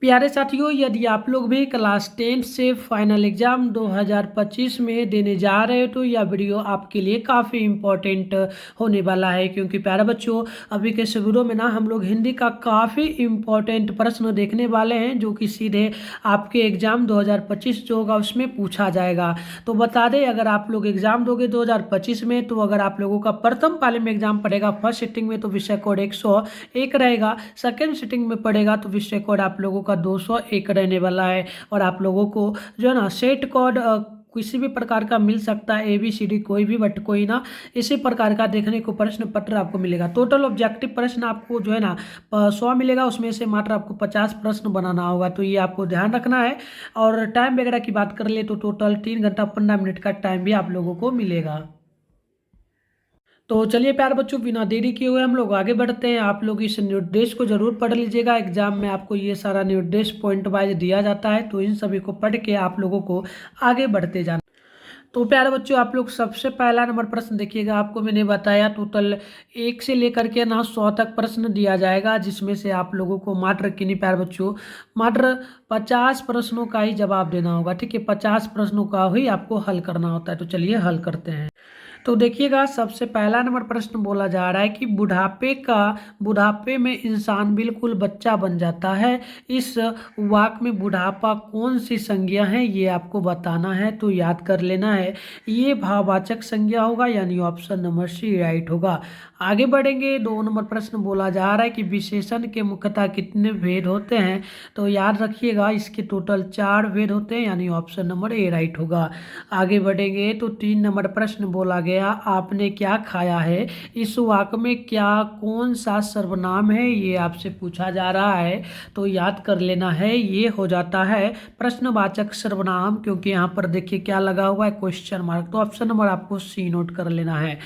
प्यारे साथियों, यदि आप लोग भी क्लास 10 से फाइनल एग्ज़ाम 2025 में देने जा रहे हो तो यह वीडियो आपके लिए काफ़ी इम्पोर्टेंट होने वाला है। क्योंकि प्यारे बच्चों, अभी के शिविरों में ना हम लोग हिंदी का काफ़ी इम्पोर्टेंट प्रश्न देखने वाले हैं जो कि सीधे आपके एग्ज़ाम 2025 जो होगा उसमें पूछा जाएगा। तो बता दें, अगर आप लोग एग्ज़ाम दोगे 2025 में, तो अगर आप लोगों का प्रथम पाली में एग्ज़ाम पड़ेगा फर्स्ट सिटिंग में, तो विषय कोड 101 रहेगा। सेकेंड सिटिंग में पड़ेगा तो विषय कोड आप लोगों का 201 रहने वाला है। और आप लोगों को जो है ना सेट कोड किसी भी प्रकार का मिल सकता है, ABCD कोई भी, बट कोई ना इसी प्रकार का देखने को प्रश्न पत्र आपको मिलेगा। टोटल ऑब्जेक्टिव प्रश्न आपको जो है ना 100 मिलेगा, उसमें से मात्र आपको 50 प्रश्न बनाना होगा, तो ये आपको ध्यान रखना है। और टाइम वगैरह की बात कर ले तो टोटल 3 घंटा 15 मिनट का टाइम भी आप लोगों को मिलेगा। तो चलिए प्यारे बच्चों, बिना देरी किए हुए हम लोग आगे बढ़ते हैं। आप लोग इस निर्देश को जरूर पढ़ लीजिएगा। एग्जाम में आपको ये सारा निर्देश पॉइंट वाइज दिया जाता है, तो इन सभी को पढ़ के आप लोगों को आगे बढ़ते जाना। तो प्यारे बच्चों, आप लोग सबसे पहला नंबर प्रश्न देखिएगा। आपको मैंने बताया टोटल 1 से लेकर के ना 100 तक प्रश्न दिया जाएगा, जिसमें से आप लोगों को मात्र किन्हीं प्यारे बच्चों मात्र 50 प्रश्नों का ही जवाब देना होगा। ठीक है, 50 प्रश्नों का ही आपको हल करना होता है। तो चलिए हल करते हैं। तो देखिएगा, सबसे पहला नंबर प्रश्न बोला जा रहा है कि बुढ़ापे में इंसान बिल्कुल बच्चा बन जाता है। इस वाक्य में बुढ़ापा कौन सी संज्ञा है ये आपको बताना है, तो याद कर लेना है। ये भाववाचक संज्ञा होगा, यानी ऑप्शन नंबर सी राइट होगा। आगे बढ़ेंगे। 2 नंबर प्रश्न बोला जा रहा है कि विशेषण के मुख्यतः कितने भेद होते हैं, तो याद रखिएगा इसके टोटल 4 भेद होते हैं, यानी ऑप्शन नंबर ए राइट होगा। आगे बढ़ेंगे तो 3 नंबर प्रश्न बोला गया, आपने क्या खाया है। इस वाक्य में क्या कौन सा सर्वनाम है, ये आपसे पूछा जा रहा है, तो याद कर लेना है। ये हो जाता है प्रश्नवाचक सर्वनाम, क्योंकि यहाँ पर देखिए क्या लगा हुआ है, क्वेश्चन मार्क। तो ऑप्शन नंबर आपको सी नोट कर लेना है।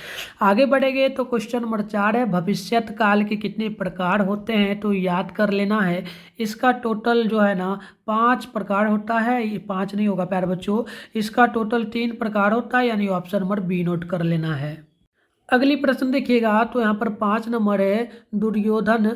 आगे बढ़ेंगे तो क्वेश्चन नंबर 4 है, भविष्यत काल के कितने प्रकार होते हैं, तो याद कर लेना है। इसका टोटल जो है ना 5 प्रकार होता है। ये 5 नहीं होगा प्यारे बच्चों, इसका टोटल 3 प्रकार होता है, यानी ऑप्शन नंबर बी नोट कर लेना है। अगली प्रश्न देखिएगा, तो यहाँ पर 5 नंबर है, दुर्योधन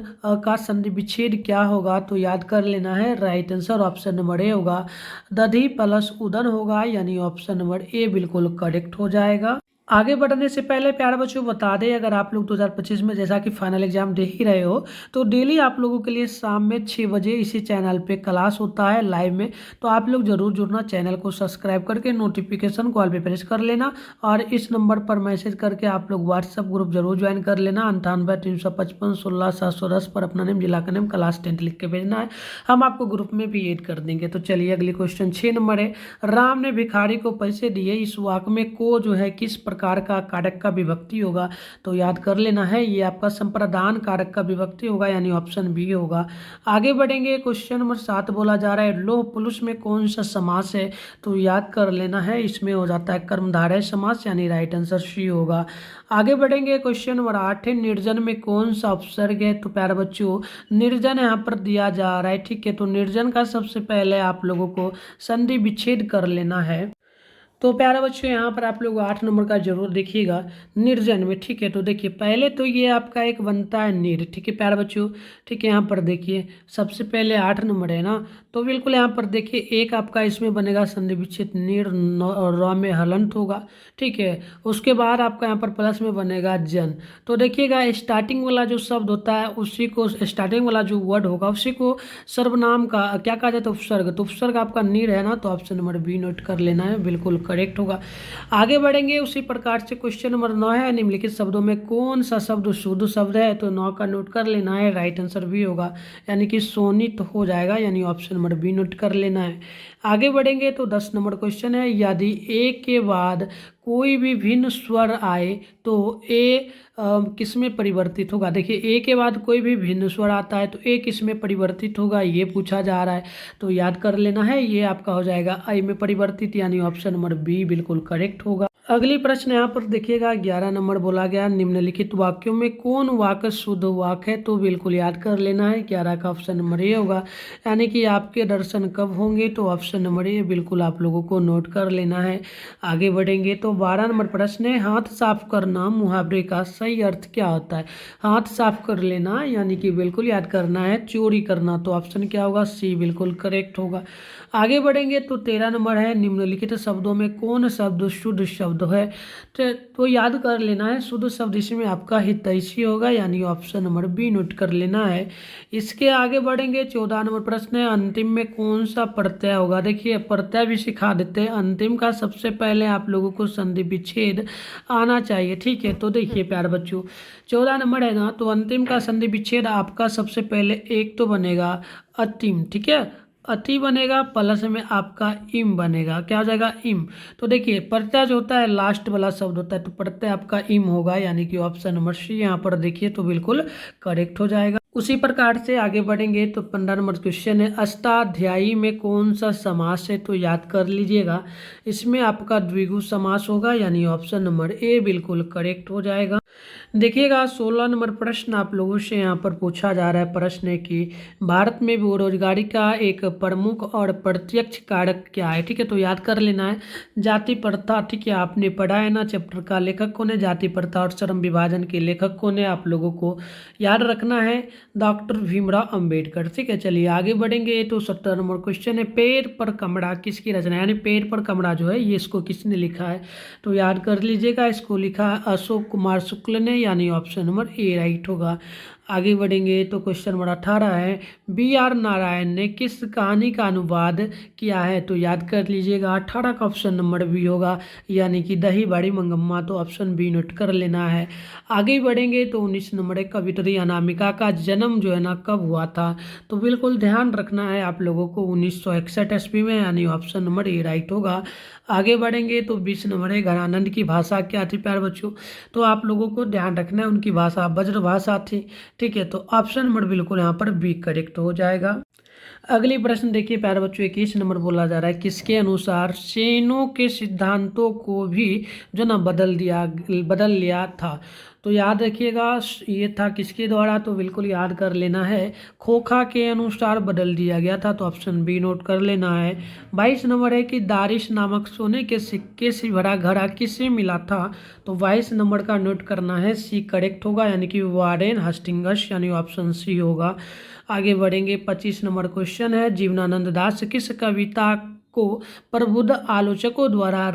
का संधि विच्छेद क्या होगा, तो याद कर लेना है। Right answer option number A होगा। दधि प्लस उदन होगा, यानी ऑप्शन नंबर ए बिल्कुल करेक्ट हो जाएगा। आगे बढ़ने से पहले प्यारे बच्चों बता दें, अगर आप लोग 2025 में जैसा कि फाइनल एग्जाम दे ही रहे हो, तो डेली आप लोगों के लिए शाम में 6 बजे इसी चैनल पे क्लास होता है लाइव में। तो आप लोग जरूर जुड़ना, चैनल को सब्सक्राइब करके नोटिफिकेशन कॉल पे प्रेस कर लेना, और इस नंबर पर मैसेज करके आप लोग व्हाट्सअप ग्रुप जरूर ज्वाइन कर लेना। 98 355 16 710 पर अपना नेम, जिला का नेम, क्लास 10 लिख के भेजना है, हम आपको ग्रुप में भी ऐड कर देंगे। तो चलिए अगली क्वेश्चन 6 नंबर है, राम ने भिखारी को पैसे दिए। इस वाक्य में को जो है किस प्रकार का कारक का विभक्ति होगा, तो याद कर लेना है। ये आपका संप्रदान कारक का विभक्ति होगा, यानी ऑप्शन बी होगा। आगे बढ़ेंगे। क्वेश्चन नंबर 7 बोला जा रहा है, लोह पुरुष में कौन सा समास है, तो याद कर लेना है। इसमें हो जाता है कर्मधारय समास, यानी राइट आंसर सी होगा। आगे बढ़ेंगे। क्वेश्चन नंबर 8 है, निर्जन में कौन सा उपसर्ग है, तो प्यारे बच्चों निर्जन यहाँ पर दिया जा रहा है। ठीक है, तो निर्जन का सबसे पहले आप लोगों को संधि विच्छेद कर लेना है। तो प्यारे बच्चों, यहाँ पर आप लोग 8 नंबर का जरूर देखिएगा निर्जन में। ठीक है, तो देखिए पहले तो ये आपका एक बनता है निर। ठीक है प्यारे बच्चों, ठीक है, यहाँ पर देखिए सबसे पहले 8 नंबर है ना, तो बिल्कुल यहाँ पर देखिए एक आपका इसमें बनेगा संधि विच्छेद निर, और र में हलंत होगा। ठीक है, उसके बाद आपका यहाँ पर प्लस में बनेगा जन। तो देखिएगा स्टार्टिंग वाला जो शब्द होता है उसी को, स्टार्टिंग वाला जो वर्ड होगा उसी को सर्वनाम का क्या कहा जाता है, उपसर्ग। तो उपसर्ग आपका निर है ना, तो ऑप्शन नंबर बी नोट कर लेना है, बिल्कुल करेक्ट होगा। आगे बढ़ेंगे। उसी प्रकार से क्वेश्चन नंबर 9 है, निम्नलिखित शब्दों में कौन सा शब्द शुद्ध शब्द है, तो 9 का नोट कर लेना है। राइट आंसर भी होगा, यानी कि सोनित हो जाएगा, यानी ऑप्शन नंबर बी नोट कर लेना है। आगे बढ़ेंगे तो 10 नंबर क्वेश्चन है, यदि ए के बाद कोई भी भिन्न स्वर आए तो ए किस में परिवर्तित होगा। देखिए ए के बाद कोई भी भिन्न स्वर आता है तो ए किस में परिवर्तित होगा, ये पूछा जा रहा है, तो याद कर लेना है। ये आपका हो जाएगा आई में परिवर्तित, यानी ऑप्शन नंबर बी बिल्कुल करेक्ट होगा। अगली प्रश्न यहाँ पर देखिएगा 11 नंबर बोला गया निम्नलिखित वाक्यों में कौन वाक्य शुद्ध वाक्य है, तो बिल्कुल याद कर लेना है। 11 का ऑप्शन नंबर ए होगा, यानी कि आपके दर्शन कब होंगे, तो ऑप्शन नंबर ए बिल्कुल आप लोगों को नोट कर लेना है। आगे बढ़ेंगे तो 12 नंबर प्रश्न है हाथ साफ करना मुहावरे का सही अर्थ क्या होता है। हाथ साफ कर लेना यानी कि बिल्कुल याद करना है चोरी करना, तो ऑप्शन क्या होगा, सी बिल्कुल करेक्ट होगा। आगे बढ़ेंगे तो 13 नंबर है निम्नलिखित शब्दों में कौन शब्द शुद्ध शब्द है, तो याद कर लेना है शुद्ध शब्द इसमें आपका हितैषी होगा, यानी ऑप्शन नंबर बी नोट कर लेना है। इसके आगे बढ़ेंगे 14 नंबर प्रश्न है अंतिम में कौन सा प्रत्यय होगा। देखिए प्रत्यय भी सिखा देते हैं, अंतिम का सबसे पहले आप लोगों को संधि विच्छेद आना चाहिए, ठीक है। तो देखिए प्यारे बच्चों 14 नंबर है ना, तो अंतिम का संधि विच्छेद आपका सबसे पहले एक तो बनेगा अतिम, ठीक है, अति बनेगा प्लस में आपका इम बनेगा, क्या हो जाएगा, इम। तो देखिए प्रत्यय जो होता है लास्ट वाला शब्द होता है, तो प्रत्यय आपका इम होगा, यानी कि ऑप्शन नंबर सी यहाँ पर देखिए तो बिल्कुल करेक्ट हो जाएगा। उसी प्रकार से आगे बढ़ेंगे तो 15 नंबर क्वेश्चन है अष्टाध्यायी में कौन सा समास है, तो याद कर लीजिएगा इसमें आपका द्विगु समास होगा, यानी ऑप्शन नंबर ए बिल्कुल करेक्ट हो जाएगा। देखिएगा 16 नंबर प्रश्न आप लोगों से यहाँ पर पूछा जा रहा है, प्रश्न है कि भारत में बेरोजगारी का एक प्रमुख और प्रत्यक्ष कारक क्या है, ठीक है। तो याद कर लेना है जाति प्रथा, ठीक है, आपने पढ़ा है ना चैप्टर का, लेखक कौन है, जाति प्रथा और श्रम विभाजन के लेखक कौन है, आप लोगों को याद रखना है डॉक्टर भीमराव अंबेडकर, ठीक है। चलिए आगे बढ़ेंगे तो 17 नंबर क्वेश्चन है पेड़ पर कमरा किसकी रचना है, यानी पेड़ पर कमरा जो है ये इसको किसने लिखा है, तो याद कर लीजिएगा इसको लिखा है अशोक कुमार शुक्ल ने, यानी ऑप्शन नंबर ए राइट होगा। आगे बढ़ेंगे तो क्वेश्चन नंबर 18 है B.R. नारायण ने किस कहानी का अनुवाद किया है, तो याद कर लीजिएगा 18 का ऑप्शन नंबर बी होगा, यानी कि दही बाड़ी मंगम्मा, तो ऑप्शन बी नोट कर लेना है। आगे बढ़ेंगे तो 19 नंबर है कवित्री अनामिका का जन्म जो है ना कब हुआ था, तो बिल्कुल ध्यान रखना है आप लोगों को 1961 ईस्वी में, यानी ऑप्शन नंबर ए राइट होगा। आगे बढ़ेंगे तो 20 नंबर है गणानंद की भाषा क्या थी प्यारे बच्चों, तो आप लोगों को ध्यान रखना है उनकी भाषा ब्रज भाषा थी, ठीक है। तो ऑप्शन नंबर बिल्कुल यहाँ पर बी करेक्ट हो जाएगा। अगली प्रश्न देखिए प्यारे बच्चों 21 नंबर बोला जा रहा है किसके अनुसार सेनों के सिद्धांतों को भी जो ना बदल लिया था, तो याद रखिएगा ये था किसके द्वारा, तो बिल्कुल याद कर लेना है खोखा के अनुसार बदल दिया गया था, तो ऑप्शन बी नोट कर लेना है। 22 नंबर है कि दारिश नामक सोने के सिक्के से भरा घड़ा किसे मिला था, तो 22 नंबर का नोट करना है सी करेक्ट होगा, यानी कि वारेन हस्टिंगस, यानी ऑप्शन सी होगा। आगे बढ़ेंगे 25 नंबर क्वेश्चन है जीवनानंद दास किस कविता को प्रबुद्ध आलोचकों द्वारा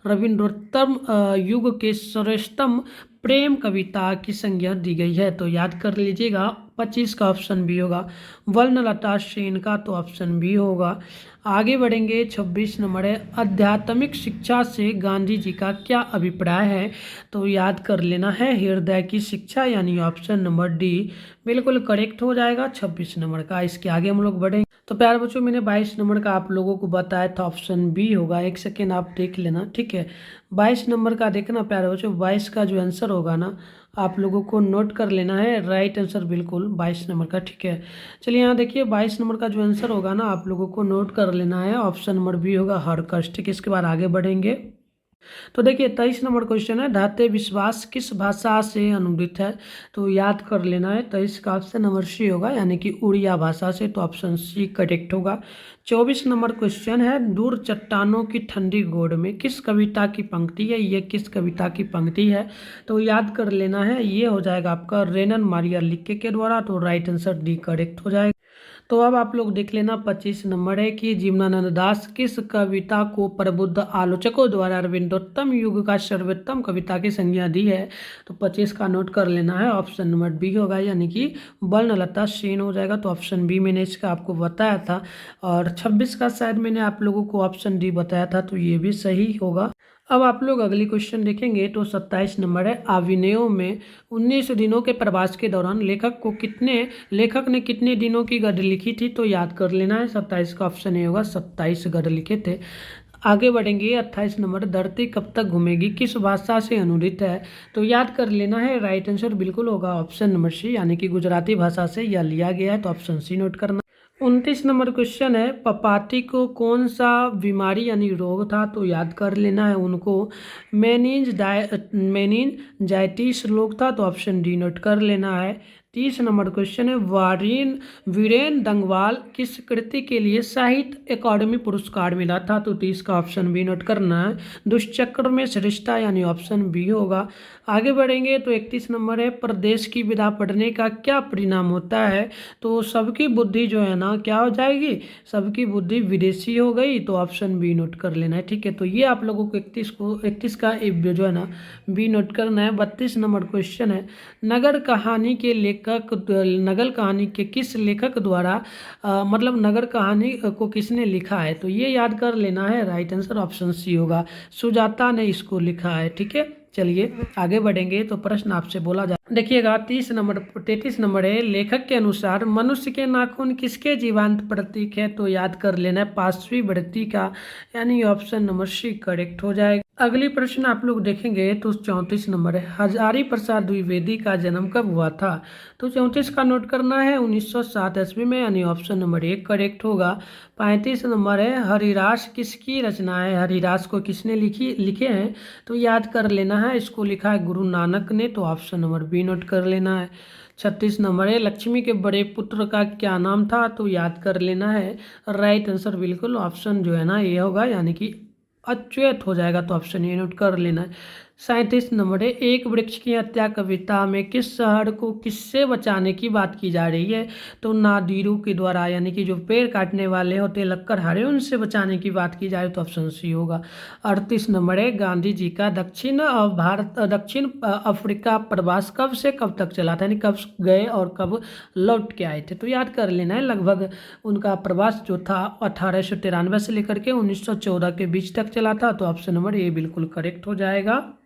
रविंद्रोत्तम युग के श्रेष्ठतम प्रेम कविता की संज्ञा दी गई है, तो याद कर लीजिएगा 25 का ऑप्शन बी होगा। वर्णलता सेन का, तो ऑप्शन बी होगा। आगे बढ़ेंगे 26 नंबर है आध्यात्मिक शिक्षा से गांधी जी का क्या अभिप्राय है, तो याद कर लेना है हृदय की शिक्षा, यानी ऑप्शन नंबर डी बिल्कुल करेक्ट हो जाएगा 26 नंबर का। इसके आगे हम लोग बढ़ेंगे तो प्यारे बच्चों मैंने 22 नंबर का आप लोगों को बताया था ऑप्शन बी होगा, एक सेकेंड आप देख लेना, ठीक है। 22 नंबर का देखना प्यारे बच्चों 22 का जो आंसर होगा ना आप लोगों को नोट कर लेना है राइट आंसर बिल्कुल 22 नंबर का, ठीक है। चलिए यहाँ देखिए 22 नंबर का जो आंसर होगा ना आप लोगों को नोट कर लेना है ऑप्शन नंबर बी होगा हरकस, ठीक है। इसके बाद आगे बढ़ेंगे तो देखिए 23 नंबर क्वेश्चन है धाते विश्वास किस भाषा से अनुदित है, तो याद कर लेना है 23 का ऑप्शन नंबर सी होगा, यानी कि उड़िया भाषा से, तो ऑप्शन सी करेक्ट होगा। 24 नंबर क्वेश्चन है दूर चट्टानों की ठंडी गोद में किस कविता की पंक्ति है, ये किस कविता की पंक्ति है, तो याद कर लेना है ये हो जाएगा आपका रेनन मारिया लिक्के के द्वारा, तो राइट आंसर डी करेक्ट हो जाएगा। तो अब आप लोग देख लेना 25 नंबर है कि जीवनानंद दास किस कविता को प्रबुद्ध आलोचकों द्वारा रविंद्रोत्तम युग का सर्वोत्तम कविता की संज्ञा दी है, तो 25 का नोट कर लेना है ऑप्शन नंबर बी होगा, यानी कि वर्णलता सेन हो जाएगा, तो ऑप्शन बी मैंने इसका आपको बताया था। और 26 का शायद मैंने आप लोगों को ऑप्शन डी बताया था, तो ये भी सही होगा। अब आप लोग अगली क्वेश्चन देखेंगे तो 27 नंबर है अभिनयों में 19 दिनों के प्रवास के दौरान लेखक ने कितने दिनों की गद्य लिखी थी, तो याद कर लेना है 27 का ऑप्शन ए होगा 27 गद्य लिखे थे। आगे बढ़ेंगे 28 नंबर धरती कब तक घूमेगी किस भाषा से अनुदित है, तो याद कर लेना है राइट आंसर बिल्कुल होगा ऑप्शन नंबर सी, यानी कि गुजराती भाषा से यह लिया गया है, तो ऑप्शन सी नोट करना। 29 नंबर क्वेश्चन है, पपाती को कौन सा बीमारी यानी रोग था, तो याद कर लेना है उनको। मेनिनजाइटिस रोग था, तो ऑप्शन डी नोट कर लेना है। 30 नंबर क्वेश्चन है, वीरेन दंगवाल किस कृति के लिए साहित्य अकादमी पुरस्कार मिला था, तो 30 का ऑप्शन बी नोट करना है। दुष्चक्र में श्रेष्ठता यानी ऑप्शन बी होगा। आगे बढ़ेंगे तो 31 नंबर है, प्रदेश की विधा पढ़ने का क्या परिणाम होता है, तो सबकी बुद्धि जो है ना क्या हो जाएगी, सबकी बुद्धि विदेशी हो गई, तो ऑप्शन बी नोट कर लेना है। ठीक है, तो ये आप लोगों को 31 का जो है ना बी नोट करना है। 32 नंबर क्वेश्चन है, नगर कहानी के किस लेखक द्वारा मतलब नगर कहानी को किसने लिखा है, तो ये याद कर लेना है। राइट आंसर ऑप्शन सी होगा, सुजाता ने इसको लिखा है। ठीक है, चलिए आगे बढ़ेंगे तो प्रश्न आपसे बोला जा, देखिएगा 33 नंबर है, लेखक के अनुसार मनुष्य के नाखून किसके जीवांत प्रतीक है, तो याद कर लेना है पांचवी व्यक्ति का, यानी ऑप्शन नंबर सी करेक्ट हो जाएगा। अगली प्रश्न आप लोग देखेंगे तो 34 नंबर है, हजारी प्रसाद द्विवेदी का जन्म कब हुआ था, तो 34 का नोट करना है 1907 ईस्वी में, यानी ऑप्शन नंबर 1 करेक्ट होगा। 35 नंबर है, हरिरास किसकी रचना है, हरिरास को किसने लिखे हैं, तो याद कर लेना है, इसको लिखा है गुरु नानक ने, तो ऑप्शन नंबर बी नोट कर लेना है। 36 नंबर है, लक्ष्मी के बड़े पुत्र का क्या नाम था, तो याद कर लेना है। राइट आंसर बिल्कुल ऑप्शन जो है ना ये होगा, यानी कि अच्युत हो जाएगा, तो ऑप्शन ए नोट कर लेना है। 37 नंबर है, एक वृक्ष की हत्या कविता में किस शहर को किससे बचाने की बात की जा रही है, तो नादिरों के द्वारा, यानी कि जो पेड़ काटने वाले होते लक्कड़हारे उनसे बचाने की बात की जा रही है, तो ऑप्शन सी होगा। 38 नंबर है, गांधी जी का दक्षिण अफ्रीका प्रवास कब से कब तक चला था, यानी कब गए और कब लौट के आए थे, तो याद कर लेना है। लगभग उनका प्रवास जो था 1893 से लेकर के 1914 के बीच तक चला था, तो ऑप्शन नंबर ए बिल्कुल करेक्ट हो जाएगा।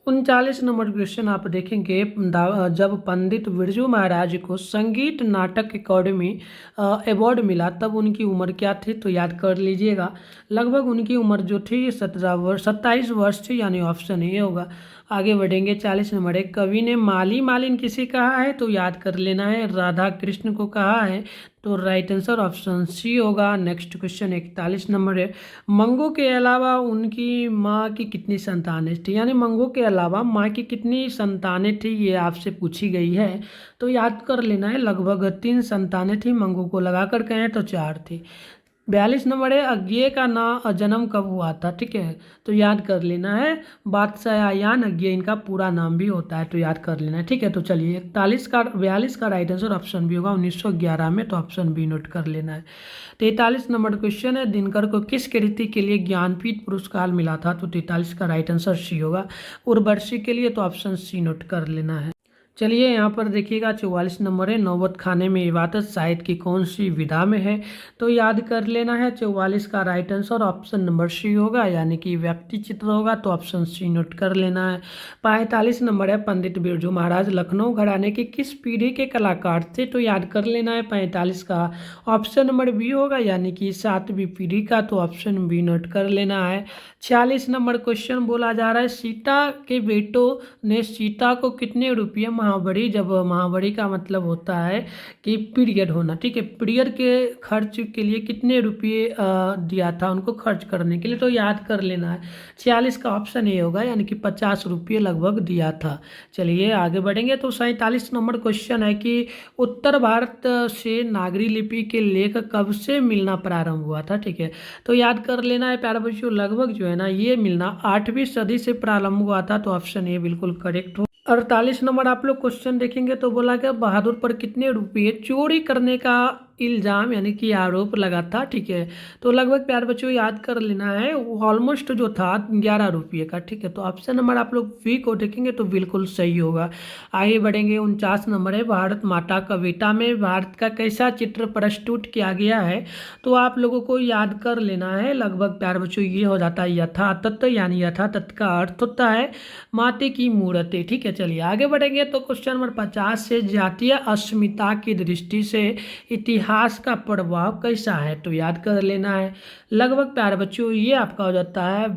39 नंबर क्वेश्चन आप देखेंगे, जब पंडित बिरजू महाराज को संगीत नाटक अकादमी अवार्ड मिला तब उनकी उम्र क्या थी, तो याद कर लीजिएगा। लगभग उनकी उम्र जो थी 27 वर्ष थी, यानी ऑप्शन ए होगा। आगे बढ़ेंगे 40 नंबर है, कवि ने माली मालिन किसे कहा है, तो याद कर लेना है राधा कृष्ण को कहा है, तो राइट आंसर ऑप्शन सी होगा। नेक्स्ट क्वेश्चन 41 नंबर है, मंगू के अलावा उनकी माँ की कितनी संतानें थी, यानी मंगू के अलावा माँ की कितनी संतानें थी, ये आपसे पूछी गई है, तो याद कर लेना है लगभग 3 संतानें थी, मंगू को लगा कर कहें तो 4 थी। 42 नंबर है, अज्ञेय का ना जन्म कब हुआ था, ठीक है, तो याद कर लेना है बादशाहयान अज्ञेय इनका पूरा नाम भी होता है, तो याद कर लेना है। ठीक है, तो चलिए 42 का राइट आंसर ऑप्शन बी होगा 1911 में, तो ऑप्शन बी नोट कर लेना है। 43 नंबर क्वेश्चन है, दिनकर को किस कृति के लिए ज्ञानपीठ पुरस्कार मिला था, तो 43 का राइट आंसर सी होगा। उर्वशी के लिए तो ऑप्शन सी नोट कर लेना है। चलिए यहाँ पर देखिएगा 44 नंबर है, नौबत खाने में इबादत साहित्य की कौन सी विधा में है, तो याद कर लेना है 44 का right answer option number C होगा, यानी कि व्यक्ति चित्र होगा, तो ऑप्शन सी नोट कर लेना है। 45 नंबर है, पंडित बिरजू महाराज लखनऊ घराने की किस पीढ़ी के कलाकार थे, तो याद कर लेना है 45 का ऑप्शन नंबर बी होगा, यानी कि 7वीं पीढ़ी का, तो ऑप्शन बी नोट कर लेना है। 46 नंबर क्वेश्चन बोला जा रहा है, सीता के बेटों ने सीता को कितने रुपये महावरी, जब महावरी का मतलब होता है कि पीरियड होना, ठीक है, पीरियड के खर्च के लिए कितने रुपये दिया था उनको खर्च करने के लिए, तो याद कर लेना है 46 का ऑप्शन ए होगा, यानी कि 50 रुपये लगभग दिया था। चलिए आगे बढ़ेंगे तो 47 नंबर क्वेश्चन है कि उत्तर भारत से नागरी लिपि के लेख कब से मिलना प्रारंभ हुआ था, ठीक है, तो याद कर लेना है प्यारे बच्चों, लगभग जो है ना ये मिलना 8वीं सदी से प्रारंभ हुआ था, तो ऑप्शन ए बिल्कुल करेक्ट हो। 48 नंबर आप लोग क्वेश्चन देखेंगे तो बोला गया बहादुर पर कितने रुपये चोरी करने का इल्ज़ाम यानी कि आरोप लगा था, ठीक है, तो लगभग प्यारे बच्चों याद कर लेना है ऑलमोस्ट जो था 11 रुपये का, ठीक है, तो ऑप्शन नंबर आप लोग वी को देखेंगे तो बिल्कुल सही होगा। आगे बढ़ेंगे 49 नंबर है, भारत माता कविता में भारत का कैसा चित्र प्रस्तुत किया गया है, तो आप लोगों को याद कर लेना है लगभग प्यारे बच्चों ये हो जाता है यथा तत्व, यानी यथा तत्व का अर्थ होता है माते की मूर्ति, ठीक है। चलिए आगे बढ़ेंगे तो क्वेश्चन नंबर 50 से जातीय अस्मिता की दृष्टि से इतिहास इतिहास का प्रभाव कैसा है, तो याद कर लेना है। लगभग प्यारे बच्चों ये आपका हो जाता है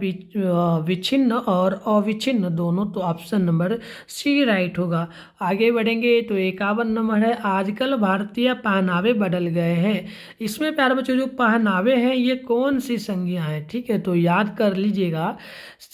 विच्छिन्न और अविच्छिन्न दोनों, तो ऑप्शन नंबर सी राइट होगा। आगे बढ़ेंगे तो 51 नंबर है, आजकल भारतीय पहनावे बदल गए हैं। इसमें प्यारे बच्चों जो पहनावे हैं ये कौन सी संज्ञा है, ठीक है, तो याद कर लीजिएगा।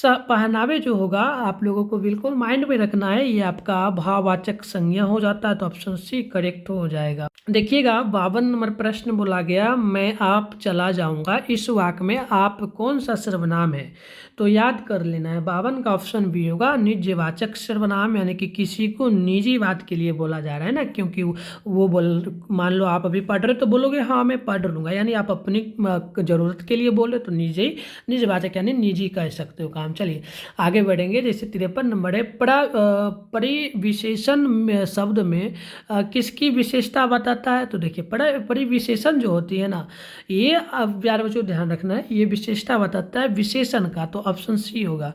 पहनावे जो होगा आप लोगों को बिल्कुल माइंड में रखना है, ये आपका भाववाचक संज्ञा हो जाता है, तो ऑप्शन सी करेक्ट हो जाएगा। देखिएगा 52 नंबर प्रश्न बोला गया, मैं आप चला जाऊंगा, इस वाक्य में आप कौन सा सर्वनाम है, तो याद कर लेना है 52 का ऑप्शन बी होगा, निजवाचक सर्वनाम, यानी कि किसी को निजी बात के लिए बोला जा रहा है ना, क्योंकि वो मान लो आप अभी पढ़ रहे तो बोलोगे हाँ मैं पढ़ लूँगा, यानी आप अपनी ज़रूरत के लिए बोले तो निजवाचक यानी निजी कह सकते हो काम। चलिए आगे बढ़ेंगे, जैसे 53 नंबर है, परिविशेषण शब्द में किसकी विशेषता बताता है, तो देखिए परिविशेषण जो होती है ना, ये प्यारे बच्चों ध्यान रखना है, ये विशेषता बताता है विशेषण का, तो ऑप्शन सी होगा।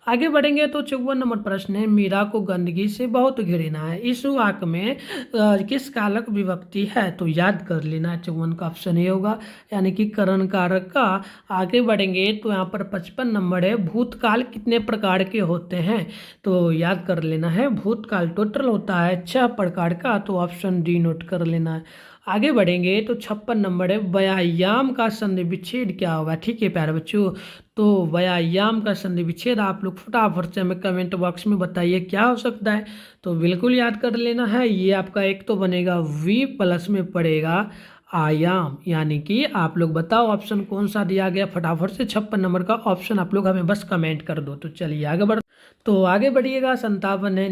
आगे बढ़ेंगे तो 54 नंबर प्रश्न है, मीरा को गंदगी से बहुत घृणा है, इस वाक्य में किस कारक विभक्ति है, तो याद कर लेना है 54 का ऑप्शन ये होगा, यानी कि करण कारक का। आगे बढ़ेंगे तो यहाँ पर 55 नंबर है, भूतकाल कितने प्रकार के होते हैं, तो याद कर लेना है भूतकाल टोटल होता है 6 प्रकार का, तो ऑप्शन डी नोट कर लेना है। आगे बढ़ेंगे तो 56 नंबर है, व्यायाम का संधि विच्छेद क्या होगा, ठीक है प्यारे बच्चों, तो व्यायाम का संधि विच्छेद आप लोग फटाफट से हमें कमेंट बॉक्स में बताइए क्या हो सकता है, तो बिल्कुल याद कर लेना है, ये आपका एक तो बनेगा वी प्लस में पड़ेगा आयाम, यानी कि आप लोग बताओ ऑप्शन कौन सा दिया गया, फटाफट से 56 नंबर का ऑप्शन आप लोग हमें बस कमेंट कर दो। तो चलिए आगे बढ़, तो आगे बढ़िएगा 57 है,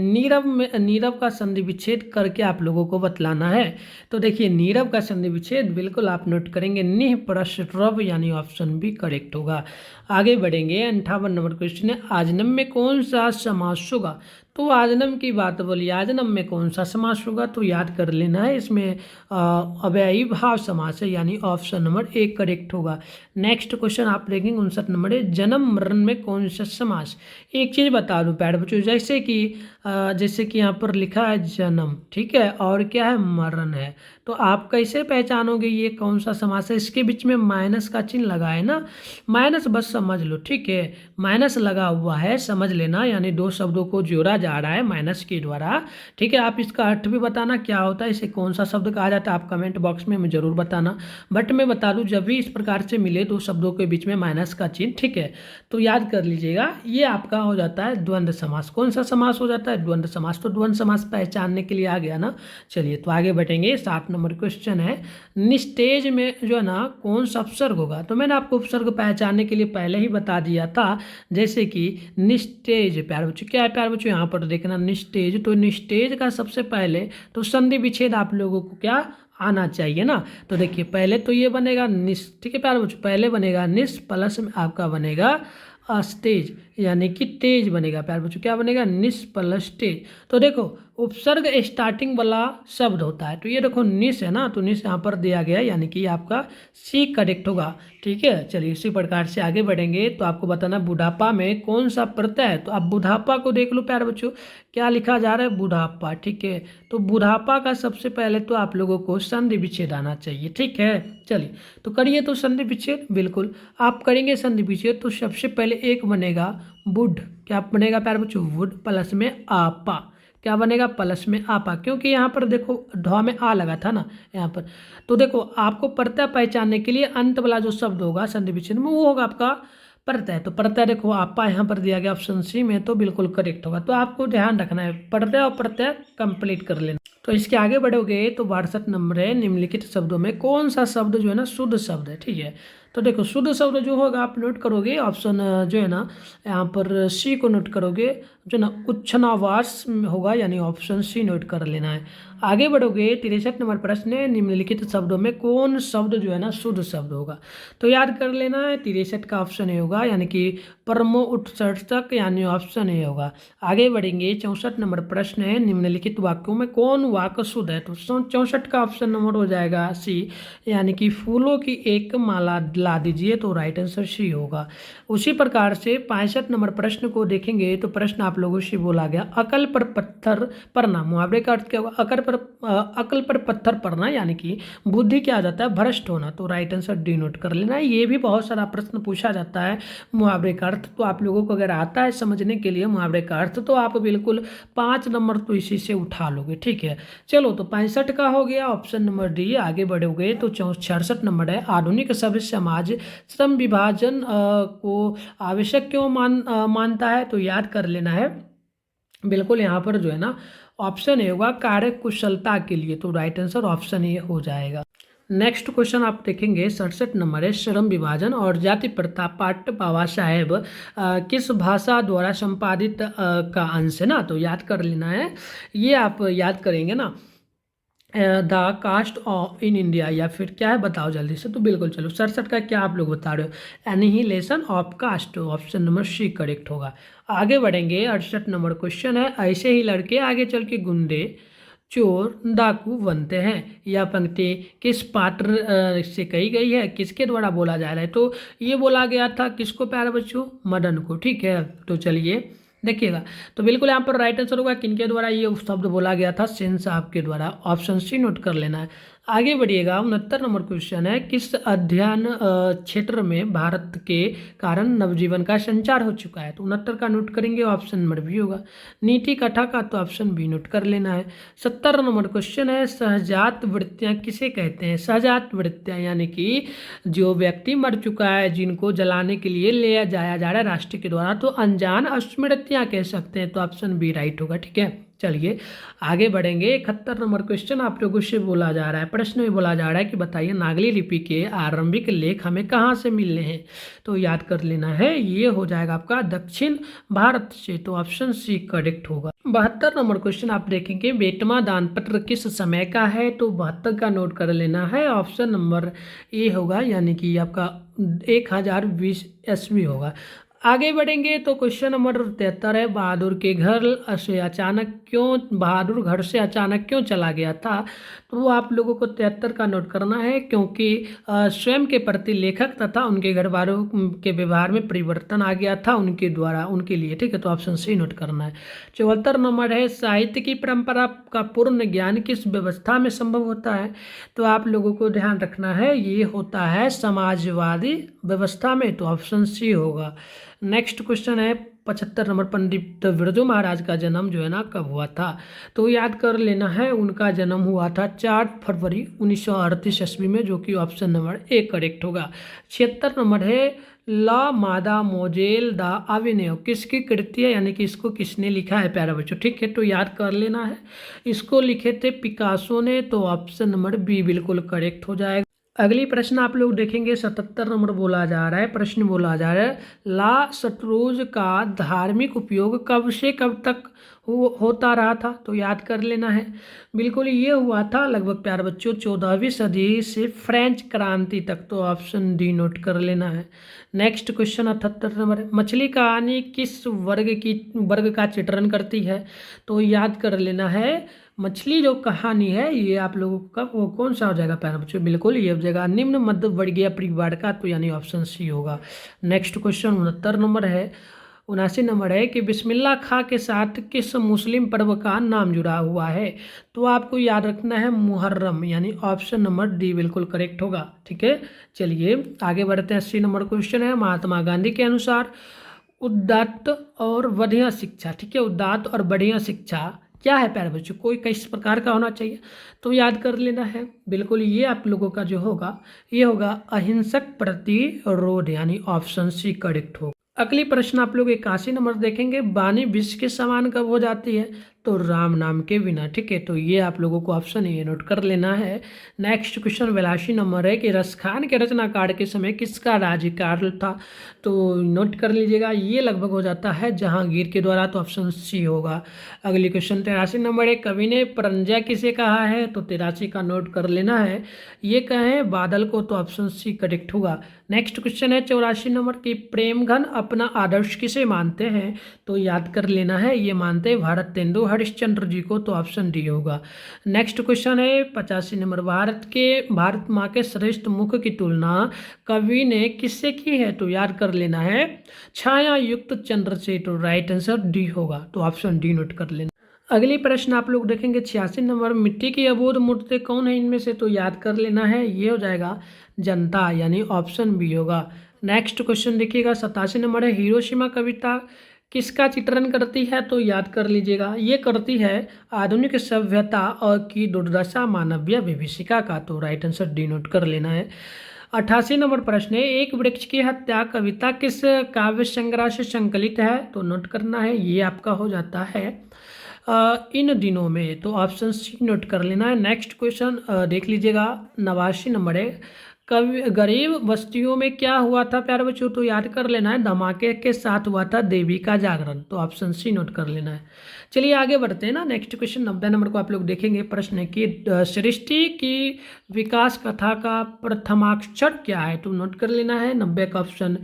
नीरव का संधि विच्छेद करके आप लोगों को बतलाना है, तो देखिए नीरव का संधि विच्छेद बिल्कुल आप नोट करेंगे निह प्लस रव, यानी ऑप्शन भी करेक्ट होगा। आगे बढ़ेंगे 58 नंबर क्वेश्चन है, आजनम में कौन सा समास होगा, तो आजनम की बात बोलिए, आजनम में कौन सा समास होगा, तो याद कर लेना है, इसमें अव्ययी भाव समास है, यानी ऑप्शन नंबर ए करेक्ट होगा। नेक्स्ट क्वेश्चन आप देखेंगे 59 नंबर है, जन्म मरण में कौन सा समास, एक चीज़ बता दूं प्यारे बच्चों, जैसे कि यहाँ पर लिखा है जन्म, ठीक है, और क्या है मरण है, तो आप कैसे पहचानोगे ये कौन सा समास है, इसके बीच में माइनस का चिन्ह लगा है ना, माइनस बस समझ लो, ठीक है, माइनस लगा हुआ है समझ लेना, यानी दो शब्दों को जोड़ा जा रहा है माइनस के द्वारा, ठीक है। आप इसका अर्थ भी बताना क्या होता है, इसे कौन सा शब्द कहा जाता है, आप कमेंट बॉक्स में जरूर बताना, बट मैं बता दूं जब भी इस प्रकार से मिले दो शब्दों के बीच में माइनस का चिन्ह, ठीक है, तो याद कर लीजिएगा ये आपका हो जाता है द्वंद्व समास। कौन सा समास हो जाता है, द्वंद्व समास, तो द्वंद्व समास पहचानने के लिए आ गया ना। चलिए तो आगे बढ़ेंगे, 7 नंबर क्वेश्चन है, निस्तेज में जो है ना कौन सा उपसर्ग होगा, तो मैंने आपको उपसर्ग पहचानने के लिए पहले ही बता दिया था, जैसे कि निस्तेज, प्यारे बच्चों क्या है प्यारे बच्चों, यहाँ पर देखना निस्तेज, तो निस्तेज का सबसे पहले तो संधि विच्छेद आप लोगों को क्या आना चाहिए ना, तो देखिए पहले तो ये बनेगा निस, ठीक है प्यारे बच्चों, पहले बनेगा निस प्लस में आपका बनेगा अस्तेज, यानी कि तेज बनेगा प्यारे बच्चों, क्या बनेगा निस प्लस तेज। तो देखो उपसर्ग स्टार्टिंग वाला शब्द होता है, तो ये देखो निस है ना, तो निस यहाँ पर दिया गया, यानी कि आपका सी करेक्ट होगा, ठीक है। चलिए इसी प्रकार से आगे बढ़ेंगे, तो आपको बताना बुढ़ापा में कौन सा प्रत्यय है, तो आप बुढ़ापा को देख लो प्यारे बच्चों, क्या लिखा जा रहा है बुढ़ापा, ठीक है, तो बुढ़ापा का सबसे पहले तो आप लोगों को संधि विच्छेद आना चाहिए, ठीक है। चलिए तो करिए तो संधि विच्छेद, बिल्कुल आप करेंगे संधि विच्छेद, तो सबसे पहले एक बनेगा वुड, क्या बनेगा प्यारे बच्चों, वुड प्लस में आपा, क्या बनेगा प्लस में आपा, क्योंकि यहाँ पर देखो ढ में आ लगा था ना यहाँ पर, तो देखो आपको प्रत्यय पहचानने के लिए अंत वाला जो शब्द होगा संधि विच्छेद में वो होगा आपका प्रत्यय, तो प्रत्यय देखो आपा यहाँ पर दिया गया ऑप्शन सी में, तो बिल्कुल करेक्ट होगा। तो आपको ध्यान रखना है प्रत्यय और प्रत्यय कंप्लीट कर लेना। तो इसके आगे बढ़ोगे तो 62 नंबर है, निम्नलिखित शब्दों में कौन सा शब्द जो है ना शुद्ध शब्द है, ठीक है, तो देखो शुद्ध शब्द जो होगा आप नोट करोगे ऑप्शन जो है ना यहाँ पर सी को नोट करोगे, जो ना उच्छनावास होगा, यानी ऑप्शन सी नोट कर लेना है। आगे बढ़ोगे 63 नंबर प्रश्न है, निम्नलिखित शब्दों में कौन शब्द जो है ना शुद्ध शब्द होगा, तो याद कर लेना है 63 का ऑप्शन ए होगा, यानी कि परमो उत्सर्जक, यानी ऑप्शन ए होगा। आगे बढ़ेंगे 64 नंबर प्रश्न है, निम्नलिखित वाक्यों में कौन वाक्य शुद्ध है, तो 64 का ऑप्शन नंबर हो जाएगा सी, यानी कि फूलों की एक माला ला दीजिए, तो राइट आंसर सी होगा। उसी प्रकार से 65 नंबर प्रश्न को देखेंगे, तो प्रश्न आप लोगों से बोला गया, अकल पर पत्थर पड़ना, मुहावरे का अर्थ क्या होगा, अकल अकल पर पत्थर पड़ना यानी कि बुद्धि क्या आ जाता है, भ्रष्ट होना। तो राइट आंसर डी नोट कर लेना है। ये भी बहुत सारा प्रश्न पूछा जाता है मुहावरे का अर्थ, तो आप लोगों को अगर आता है समझने के लिए मुहावरे का अर्थ तो आप बिल्कुल 5 नंबर तो इसी से उठा लोगे। ठीक है, चलो तो 65 का हो गया ऑप्शन नंबर डी। आगे बढ़ोगे तो 66 नंबर है, आधुनिक सभ्य समाज श्रम विभाजन को आवश्यक क्यों मानता है। तो याद कर लेना है, बिल्कुल यहाँ पर जो है ना ऑप्शन ए होगा कार्य कुशलता के लिए। तो राइट आंसर ऑप्शन ए हो जाएगा। नेक्स्ट क्वेश्चन आप देखेंगे 67 नंबर है, श्रम विभाजन और जाति प्रथा पाठ बाबा साहेब किस भाषा द्वारा संपादित का अंश है ना। तो याद कर लेना है, ये आप याद करेंगे ना, the caste of in India या फिर क्या है बताओ जल्दी से। तो बिल्कुल चलो 67 का क्या आप लोग बता रहे हो, annihilation of caste. Option number C correct होगा। आगे बढ़ेंगे 68 नंबर क्वेश्चन है, ऐसे ही लड़के आगे चल के गुंडे चोर डाकू बनते हैं। यह पंक्ति किस पात्र से कही गई है, किसके द्वारा बोला जा रहा है। तो ये बोला गया था किसको प्यारे बच्चों, मदन को। ठीक है, तो चलिए देखिएगा, तो बिल्कुल यहाँ पर राइट आंसर होगा किनके द्वारा ये शब्द बोला गया था, सेन साहब के द्वारा। ऑप्शन सी नोट कर लेना है। आगे बढ़िएगा 69 नंबर क्वेश्चन है, किस अध्ययन क्षेत्र में भारत के कारण नवजीवन का संचार हो चुका है। तो 69 का नोट करेंगे, ऑप्शन नंबर बी होगा। नीति कथा का तो ऑप्शन बी नोट कर लेना है। 70 नंबर क्वेश्चन है, सहजात वृत्तियां किसे कहते हैं। सहजात वृत्तियां यानी कि जो व्यक्ति मर चुका है जिनको जलाने के लिए ले जाया जा रहा है राष्ट्र के द्वारा, तो अनजान स्मृतियां कह सकते हैं। तो ऑप्शन बी राइट होगा। ठीक है, चलिए आगे बढ़ेंगे। 71 नंबर क्वेश्चन आप लोगों से बोला जा रहा है, प्रश्न में बोला जा रहा है कि बताइए नागरी लिपि के आरंभिक लेख हमें कहाँ से मिलने हैं। तो याद कर लेना है, ये हो जाएगा आपका दक्षिण भारत से। तो ऑप्शन सी करेक्ट होगा। 72 नंबर क्वेश्चन आप देखेंगे, बेटमा दान पत्र किस समय का है। तो 72 का नोट कर लेना है, ऑप्शन नंबर ए होगा, यानी कि आपका 1020 ईस्वी होगा। आगे बढ़ेंगे तो क्वेश्चन नंबर 73 है, बहादुर घर से अचानक क्यों चला गया था। तो वो आप लोगों को 73 का नोट करना है, क्योंकि स्वयं के प्रति लेखक तथा उनके घर वालों के व्यवहार में परिवर्तन आ गया था उनके द्वारा, उनके लिए। ठीक है, तो ऑप्शन सी नोट करना है। 74 नंबर है, साहित्य की परंपरा का पूर्ण ज्ञान किस व्यवस्था में संभव होता है। तो आप लोगों को ध्यान रखना है, ये होता है समाजवादी व्यवस्था में। तो ऑप्शन सी होगा। नेक्स्ट क्वेश्चन है 75 नंबर, पंडित बिरजू महाराज का जन्म जो है ना कब हुआ था। तो याद कर लेना है, उनका जन्म हुआ था 4 फरवरी 1938 ईस्वी में, जो कि ऑप्शन नंबर ए करेक्ट होगा। 76 नंबर है, ला मादा मोजेल दा अविनय किसकी कृति है, यानी कि इसको किसने लिखा है प्यारा बच्चों। ठीक है, तो याद कर लेना है, इसको लिखे थे पिकासो ने। तो ऑप्शन नंबर बी बिल्कुल करेक्ट हो जाएगा। अगली प्रश्न आप लोग देखेंगे 77 नंबर बोला जा रहा है, प्रश्न बोला जा रहा है, ला शतरोज का धार्मिक उपयोग कब से कब तक होता रहा था। तो याद कर लेना है, बिल्कुल ये हुआ था लगभग प्यारे बच्चों 14वीं सदी से फ्रेंच क्रांति तक। तो ऑप्शन डी नोट कर लेना है। नेक्स्ट क्वेश्चन 78 नंबर, मछली कहानी किस वर्ग का चित्रण करती है। तो याद कर लेना है, मछली जो कहानी है ये आप लोगों का वो कौन सा हो जाएगा प्यारे बच्चों, बिल्कुल ये हो जाएगा निम्न मध्य वर्गीय परिवार का। तो यानी ऑप्शन सी होगा। नेक्स्ट क्वेश्चन 69 नंबर है, 79 नंबर है कि बिस्मिल्लाह खां के साथ किस मुस्लिम पर्व का नाम जुड़ा हुआ है। तो आपको याद रखना है मुहर्रम, यानी ऑप्शन नंबर डी बिल्कुल करेक्ट होगा। ठीक है, चलिए आगे बढ़ते हैं। 80 नंबर क्वेश्चन है, महात्मा गांधी के अनुसार उदात्त और बढ़िया शिक्षा, ठीक है, उदात्त और बढ़िया शिक्षा क्या है प्यारे बच्चों, कोई किस प्रकार का होना चाहिए। तो याद कर लेना है, बिल्कुल ये आप लोगों का जो होगा ये होगा अहिंसक प्रतिरोध, यानी ऑप्शन सी करेक्ट होगा। अगली प्रश्न आप लोग 81 नंबर देखेंगे, वाणी विष के समान कब हो जाती है। तो राम नाम के बिना। ठीक है, तो ये आप लोगों को ऑप्शन ये नोट कर लेना है। नेक्स्ट क्वेश्चन 82 नंबर है कि रसखान के रचनाकार के समय किसका राज्यकाल था। तो नोट कर लीजिएगा, ये लगभग हो जाता है जहांगीर के द्वारा। तो ऑप्शन सी होगा। अगली क्वेश्चन 83 नंबर है, कवि ने परंजा किसे कहा है। तो 83 का नोट कर लेना है, ये कहें बादल को। तो ऑप्शन सी करेक्ट होगा। नेक्स्ट क्वेश्चन है 84 नंबर की प्रेमघन अपना आदर्श किसे मानते हैं। तो याद कर लेना है, ये मानते हैं भारतेंदु हरिश्चंद्र जी को। तो ऑप्शन डी होगा। नेक्स्ट क्वेश्चन है 85 नंबर, भारत माँ के श्रेष्ठ मुख की तुलना कवि ने किससे की है। तो याद कर लेना है छाया युक्त चंद्र से। तो राइट आंसर डी होगा। तो ऑप्शन डी नोट कर लेना। अगली प्रश्न आप लोग देखेंगे 86 नंबर, मिट्टी की अबोध मूर्ति कौन है इनमें से, तो याद कर लेना है, ये हो जाएगा जनता, यानी ऑप्शन बी होगा। नेक्स्ट क्वेश्चन देखिएगा 87 नंबर है, हिरोशिमा कविता किसका चित्रण करती है, तो याद कर लीजिएगा, ये करती है आधुनिक सभ्यता और की दुर्दशा मानवीय विभीषिका का, तो राइट आंसर डी नोट कर लेना है। 88 नंबर प्रश्न है, एक वृक्ष की हत्या कविता किस काव्य संग्रह से संकलित है, तो नोट करना है, ये आपका हो जाता है इन दिनों में, तो ऑप्शन सी नोट कर लेना है। नेक्स्ट क्वेश्चन देख लीजिएगा 89 नंबर है, कवि गरीब बस्तियों में क्या हुआ था प्यारे बच्चों, तो याद कर लेना है, धमाके के साथ हुआ था देवी का जागरण, तो ऑप्शन सी नोट कर लेना है। चलिए आगे बढ़ते हैं ना। नेक्स्ट क्वेश्चन 90 नंबर को आप लोग देखेंगे, प्रश्न है कि सृष्टि की विकास कथा का प्रथमाक्षर क्या है, तो नोट कर लेना है, 90 का ऑप्शन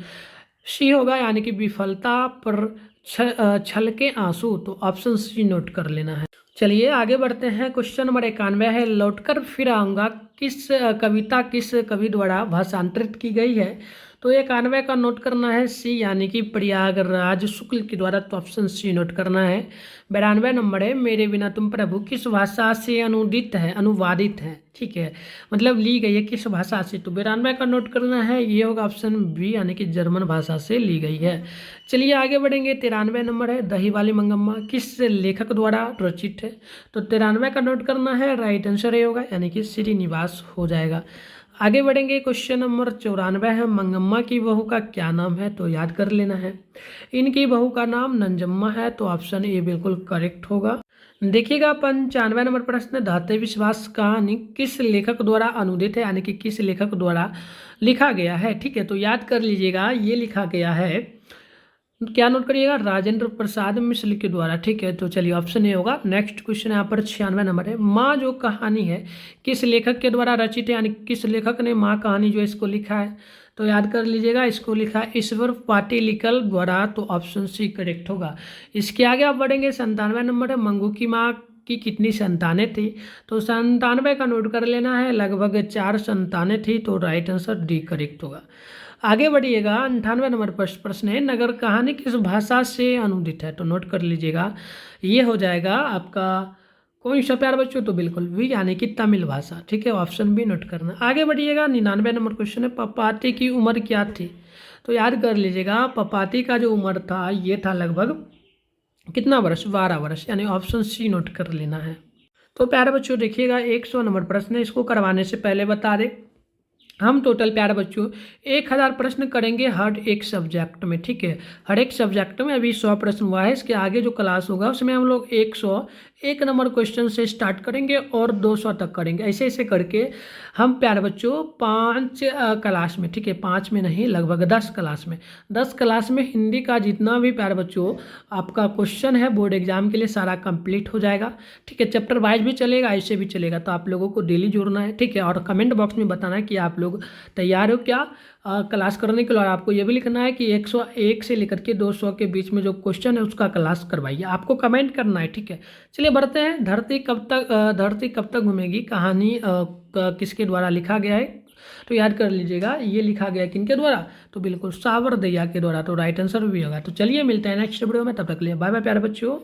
सी होगा, यानी कि विफलता पर छल के आंसू, तो ऑप्शन सी नोट कर लेना है। चलिए आगे बढ़ते हैं। क्वेश्चन नंबर 91 है, लौटकर फिर आऊँगा किस कविता किस कवि द्वारा भाषांतरित की गई है, तो 91 का नोट करना है सी, यानी कि प्रयागराज शुक्ल के द्वारा, तो ऑप्शन सी नोट करना है। 92 नंबर है, मेरे बिना तुम प्रभु किस भाषा से अनुवादित है, ठीक है, मतलब ली गई है किस भाषा से, तो 92 का नोट करना है, ये होगा ऑप्शन बी, यानी कि जर्मन भाषा से ली गई है। चलिए आगे बढ़ेंगे। 93 नंबर है, दही वाली मंगम्मा किस लेखक द्वारा रचित है, तो 93 का नोट करना है, राइट आंसर ये होगा, यानी कि श्रीनिवास हो जाएगा। आगे बढ़ेंगे। क्वेश्चन नंबर 94 है, मंगम्मा की बहू का क्या नाम है, तो याद कर लेना है, इनकी बहू का नाम नंजम्मा है, तो ऑप्शन ए बिल्कुल करेक्ट होगा। देखिएगा 95 नंबर प्रश्न, धात्विक विश्वास कहानी किस लेखक द्वारा अनुदित है, यानी कि किस लेखक द्वारा लिखा गया है, ठीक है, तो याद कर लीजिएगा, ये लिखा गया है, क्या नोट करिएगा, राजेंद्र प्रसाद मिश्र के द्वारा, ठीक है, तो चलिए ऑप्शन ए होगा। नेक्स्ट क्वेश्चन यहाँ पर 96 नंबर है, माँ जो कहानी है किस लेखक के द्वारा रचित है, यानी किस लेखक ने माँ कहानी जो इसको लिखा है, तो याद कर लीजिएगा, इसको लिखा है ईश्वर पाटिलिकल द्वारा, तो ऑप्शन सी करेक्ट होगा। इसके आगे आप बढ़ेंगे। 97 नंबर है, मंगू की माँ की कितनी संतानें थी, तो 97 का नोट कर लेना है, लगभग 4 संतानें थी, तो राइट आंसर डी करेक्ट होगा। आगे बढ़िएगा। 98 नंबर प्रश्न है, नगर कहानी किस भाषा से अनुदित है, तो नोट कर लीजिएगा, ये हो जाएगा आपका कौन सा प्यार बच्चों, तो बिल्कुल वी, यानी कि तमिल भाषा, ठीक है, ऑप्शन बी नोट करना। आगे बढ़िएगा। 99 नंबर क्वेश्चन है, पपाती की उम्र क्या थी, तो याद कर लीजिएगा, पपाती का जो उम्र था ये था लगभग कितना वर्ष, 12 वर्ष, यानी ऑप्शन सी नोट कर लेना है। तो प्यारे बच्चों देखिएगा 100 नंबर प्रश्न है, इसको करवाने से पहले बता दें, हम टोटल प्यारे बच्चों 1000 प्रश्न करेंगे हर एक सब्जेक्ट में, ठीक है, हर एक सब्जेक्ट में अभी 100 प्रश्न हुआ है, इसके आगे जो क्लास होगा उसमें हम लोग 101 नंबर क्वेश्चन से स्टार्ट करेंगे और 200 तक करेंगे, ऐसे ऐसे करके हम प्यारे बच्चों 5 क्लास में, ठीक है, 5 में नहीं, लगभग 10 क्लास में हिंदी का जितना भी प्यारे बच्चों आपका क्वेश्चन है बोर्ड एग्जाम के लिए सारा कंप्लीट हो जाएगा, ठीक है, चैप्टर वाइज भी चलेगा, ऐसे भी चलेगा, तो आप लोगों को डेली जुड़ना है, ठीक है, और कमेंट बॉक्स में बताना है कि आप लोग तैयार हो क्या क्लास करने के लिए, और आपको ये भी लिखना है कि 101 से लेकर के 200 के बीच में जो क्वेश्चन है उसका क्लास करवाइए, आपको कमेंट करना है, ठीक है। चलिए बढ़ते हैं। धरती कब तक घूमेगी कहानी किसके द्वारा लिखा गया है, तो याद कर लीजिएगा, ये लिखा गया किनके द्वारा, तो बिल्कुल सावरदैया के द्वारा, तो राइट आंसर भी होगा। तो चलिए मिलते हैं नेक्स्ट वीडियो में, तब तक के लिए बाय बाय प्यारे बच्चों।